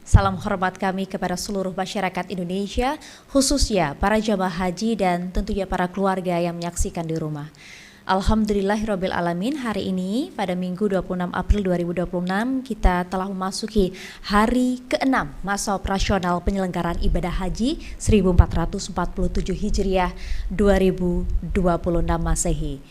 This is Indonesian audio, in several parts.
Salam hormat kami kepada seluruh masyarakat Indonesia, khususnya para jamaah haji dan tentunya para keluarga yang menyaksikan di rumah. Alhamdulillahirabbil alamin, hari ini pada Minggu 26 April 2026 kita telah memasuki hari ke-6 masa operasional penyelenggaraan ibadah haji 1447 Hijriah 2026 Masehi.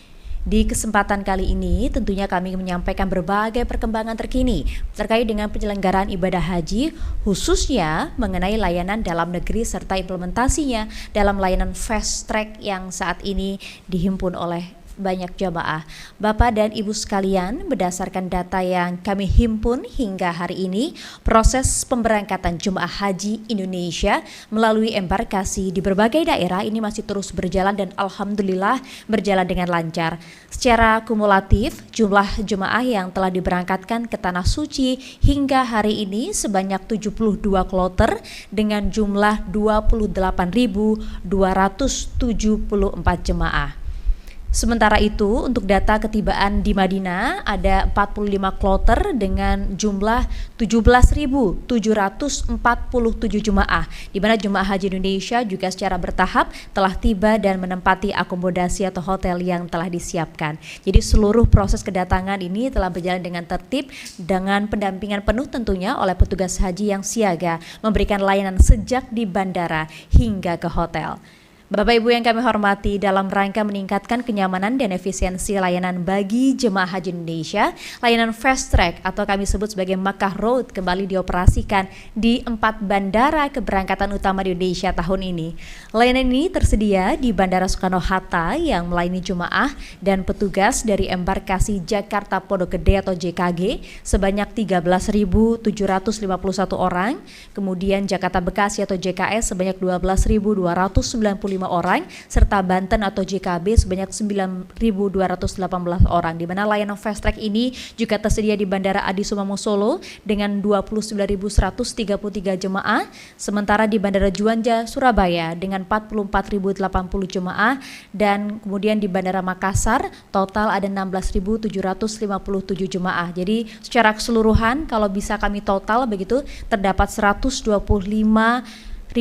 Di kesempatan kali ini tentunya kami menyampaikan berbagai perkembangan terkini terkait dengan penyelenggaraan ibadah haji, khususnya mengenai layanan dalam negeri serta implementasinya dalam layanan fast track yang saat ini dihimpun oleh banyak jamaah. Bapak dan Ibu sekalian, berdasarkan data yang kami himpun hingga hari ini, proses pemberangkatan jemaah haji Indonesia melalui embarkasi di berbagai daerah ini masih terus berjalan dan alhamdulillah berjalan dengan lancar. Secara kumulatif, jumlah jemaah yang telah diberangkatkan ke Tanah Suci hingga hari ini sebanyak 72 kloter dengan jumlah 28.274 jemaah. Sementara itu, untuk data ketibaan di Madinah ada 45 kloter dengan jumlah 17.747 jemaah, di mana jemaah haji Indonesia juga secara bertahap telah tiba dan menempati akomodasi atau hotel yang telah disiapkan. Jadi seluruh proses kedatangan ini telah berjalan dengan tertib dengan pendampingan penuh tentunya oleh petugas haji yang siaga memberikan layanan sejak di bandara hingga ke hotel. Bapak Ibu yang kami hormati, dalam rangka meningkatkan kenyamanan dan efisiensi layanan bagi jemaah haji Indonesia, layanan fast track atau kami sebut sebagai Makkah Road kembali dioperasikan di 4 bandara keberangkatan utama di Indonesia tahun ini. Layanan ini tersedia di Bandara Soekarno-Hatta yang melayani jemaah dan petugas dari embarkasi Jakarta Pondok Gede atau JKG sebanyak 13.751 orang, kemudian Jakarta Bekasi atau JKS sebanyak 12.295 orang, serta Banten atau JKB sebanyak 9.218 orang, di mana layanan fast track ini juga tersedia di Bandara Adi Sumarmo Solo dengan 29.133 jemaah, sementara di Bandara Juanda Surabaya dengan 44.080 jemaah, dan kemudian di Bandara Makassar total ada 16.757 jemaah. Jadi secara keseluruhan kalau bisa kami total begitu terdapat 125.234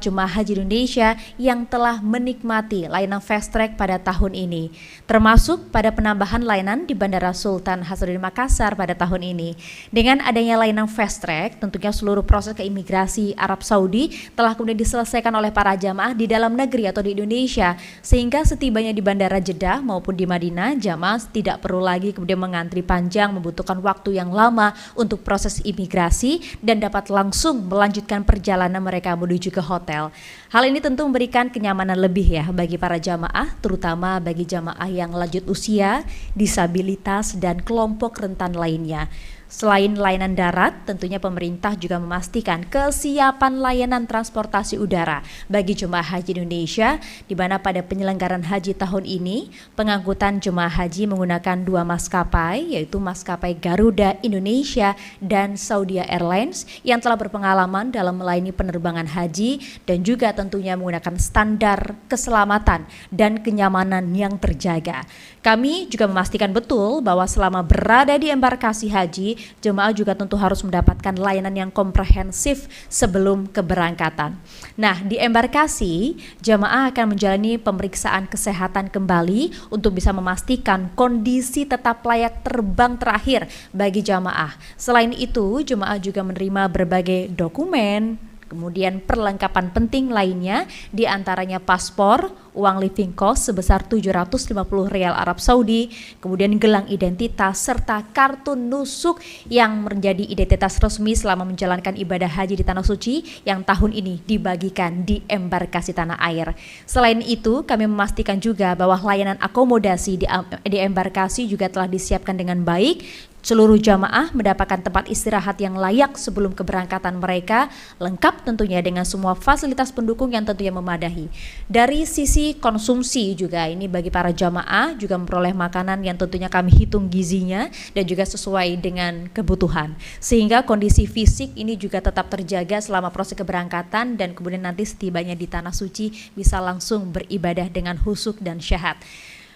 jemaah haji Indonesia yang telah menikmati layanan fast track pada tahun ini, termasuk pada penambahan layanan di Bandara Sultan Hasanuddin Makassar pada tahun ini. Dengan adanya layanan fast track, tentunya seluruh proses keimigrasi Arab Saudi telah kemudian diselesaikan oleh para jamaah di dalam negeri atau di Indonesia, sehingga setibanya di Bandara Jeddah maupun di Madinah, jamaah tidak perlu lagi kemudian mengantri panjang, membutuhkan waktu yang lama untuk proses imigrasi dan dapat langsung melanjutkan perjalanan mereka menuju ke hotel. Hal ini tentu memberikan kenyamanan lebih ya bagi para jamaah, terutama bagi jamaah yang lanjut usia, disabilitas, dan kelompok rentan lainnya. Selain layanan darat, tentunya pemerintah juga memastikan kesiapan layanan transportasi udara bagi jemaah haji Indonesia, di mana pada penyelenggaraan haji tahun ini, pengangkutan jemaah haji menggunakan 2 maskapai, yaitu maskapai Garuda Indonesia dan Saudi Airlines yang telah berpengalaman dalam melayani penerbangan haji dan juga tentunya menggunakan standar keselamatan dan kenyamanan yang terjaga. Kami juga memastikan betul bahwa selama berada di embarkasi haji, jemaah juga tentu harus mendapatkan layanan yang komprehensif sebelum keberangkatan. Nah, di embarkasi, jemaah akan menjalani pemeriksaan kesehatan kembali untuk bisa memastikan kondisi tetap layak terbang terakhir bagi jemaah. Selain itu, jemaah juga menerima berbagai dokumen, kemudian perlengkapan penting lainnya, diantaranya paspor, uang living cost sebesar 750 rial Arab Saudi, kemudian gelang identitas, serta kartu nusuk yang menjadi identitas resmi selama menjalankan ibadah haji di Tanah Suci yang tahun ini dibagikan di embarkasi tanah air. Selain itu, kami memastikan juga bahwa layanan akomodasi di embarkasi juga telah disiapkan dengan baik. Seluruh jamaah mendapatkan tempat istirahat yang layak sebelum keberangkatan mereka, lengkap tentunya dengan semua fasilitas pendukung yang tentunya memadahi. Dari sisi konsumsi juga ini bagi para jamaah juga memperoleh makanan yang tentunya kami hitung gizinya dan juga sesuai dengan kebutuhan. Sehingga kondisi fisik ini juga tetap terjaga selama proses keberangkatan dan kemudian nanti setibanya di Tanah Suci bisa langsung beribadah dengan khusyuk dan syahad.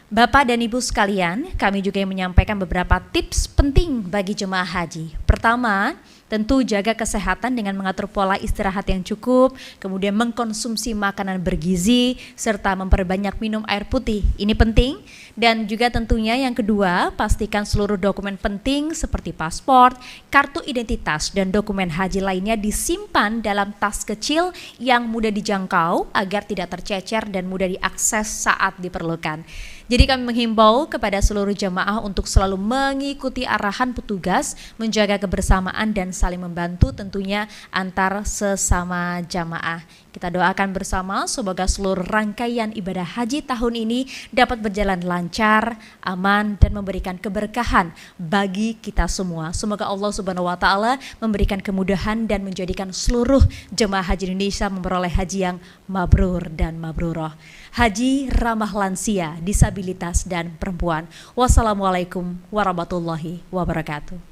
Bapak dan Ibu sekalian, kami juga menyampaikan beberapa tips penting bagi jemaah haji. Pertama, Tentu jaga kesehatan dengan mengatur pola istirahat yang cukup, kemudian mengkonsumsi makanan bergizi, serta memperbanyak minum air putih. Ini penting. Dan juga tentunya yang kedua, pastikan seluruh dokumen penting seperti paspor, kartu identitas, dan dokumen haji lainnya disimpan dalam tas kecil yang mudah dijangkau agar tidak tercecer dan mudah diakses saat diperlukan. Jadi kami menghimbau kepada seluruh jamaah untuk selalu mengikuti arahan petugas, menjaga kebersamaan dan saling membantu tentunya antar sesama jamaah. Kita doakan bersama semoga seluruh rangkaian ibadah haji tahun ini dapat berjalan lancar, aman, dan memberikan keberkahan bagi kita semua. Semoga Allah Subhanahu wa Ta'ala memberikan kemudahan dan menjadikan seluruh jemaah haji Indonesia memperoleh haji yang mabrur dan mabrurah. Haji ramah lansia, disabilitas, dan perempuan. Wassalamualaikum warahmatullahi wabarakatuh.